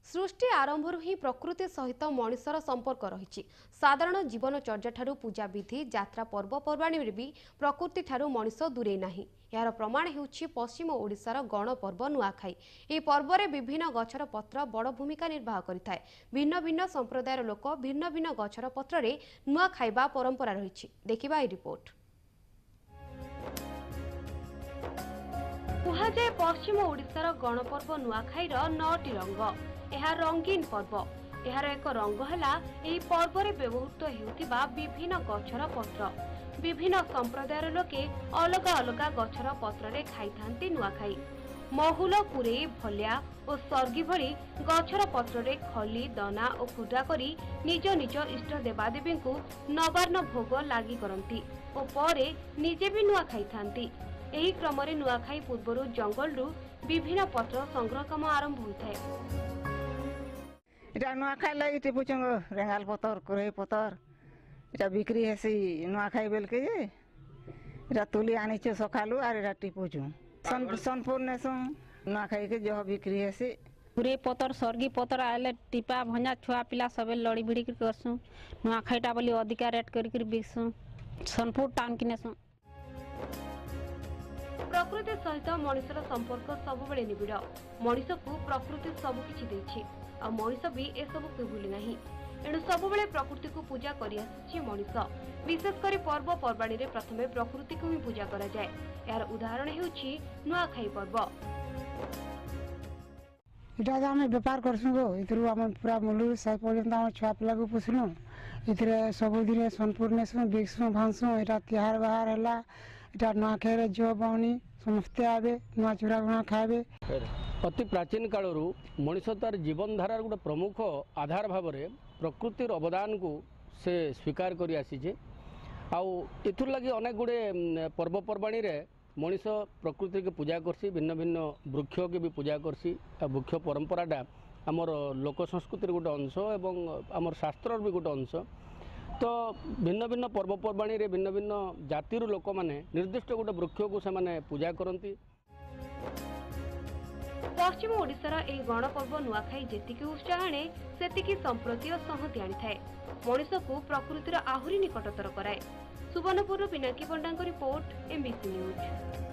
सृष्टि आरंभरू ही प्रकृति सहित मनुष्यर संपर्क रही। साधारण जीवनचर्या ठारू पूजा विधि यात्रा पर्वपर्वाणी भी प्रकृति ठारू मनुष्य दूरे नाही। यार प्रमाण हेउछि पश्चिम ओडिशार गणपर्व नुआखाई। यह पर्व में विभिन्न गछर पत्र बड़ भूमिका निर्वाह करिथाय। भिन्न भिन्न संप्रदायर लोक भिन्न भिन्न गछर पत्र रे नुआ खाइबा परंपरा रही। देखिबा ए रिपोर्ट। कुहाजाए पश्चिम ओडिशार गणपर्व नुआखाईर 9टी रंग। यह रंगीन पर्व। यार एक रंग है पर्व में व्यवहृत होता विभिन्न गछर पत्र। विभिन्न संप्रदायर लोके अलग अलग गछर पत्र रे खाई थांती नुआखाई। महुल कुरे भलिया और सर्गी भली गछर पत्र रे खली दना और खुदा करी निज निज इष्ट देवादेवी को नवान्न भोग लागी करंती और परे निजे भी नुआ खाई थांती। एही क्रम रे नुआखाई पूर्व जंगल रु विभिन्न पत्र संग्रह काम आरंभ होता है। इटा नुआखाई लगी टिपुचंग रेंगाल पतर कुरई पतर इटा बिक्री हेसी नुआखाई बेल के इटा तुली आनीचे सकालू आर इटा टिपुचु सोनपुर नेसु नुआखाई के जो बिक्री हेसी कुरई पतर सर्गी पतर आले टिपा भंजा छुआ पिला सबे लड़ी भिड़ी कर करसु नुआखाईटा बोली अधिका रेट कर बिकसु सोनपुर टाउन की नेसु। प्रकृति सहित मनुष्यर संपर्क सबुबले निबिड़। मनुष्य को प्रकृति सबकिछि देछि आ मनुष्य भी ए सब को भूली नाही। एणु सबुबले प्रकृति को पूजा करि आछि मनुष्य। विशेषकर पर्व पर्वाणी रे प्रथमे प्रकृति को ही पूजा करा जाय। यार उदाहरण हेउछि नुआखाई पर्व। इटा आम व्यापार करसु गो इतरु आम पूरा मुलु साइ पर्यंत आम छुआ पिला को पुसनु इतरे सबुदिन सोनपुर नेसु बिकसु भांसु इटा तिहार बाहर हला इटा नुआखाई जो बाउनी समस्ते आवे नुआ चूरा गुणा खावे। अति प्राचीन कालरू मनुष्य तार जीवन धारार गोटे प्रमुख आधार भाव में प्रकृतिर अवदान को से स्वीकार कर आसीचे। आथुर लगी अनेक गुड़े पर्वपर्वाणी रे मनुष्य प्रकृति के पूजा करसी भिन्न भिन्न वृक्ष के भी पूजा करसी। वृक्ष परंपराटा आमर लोक संस्कृतिर गोटे अंश एवं आमर शास्त्र भी गोटे अंश। तो भिन्न भिन्न पर्वपर्वाणी रे भिन्न भिन्न जातिर लोक माने निर्दिष्ट गोटे वृक्ष को से माने पूजा करती। पश्चिम ओडिशार एही गणपर्व नुआखाई जेतिकी उत्साह आणे सेतिकी संप्रति और संहति आनिथाए। मनुष्य को प्रकृतिर आहुरी निकटतर कराए। सुवर्णपुर पिनाकी पंडांग रिपोर्ट, एमबीसी न्यूज।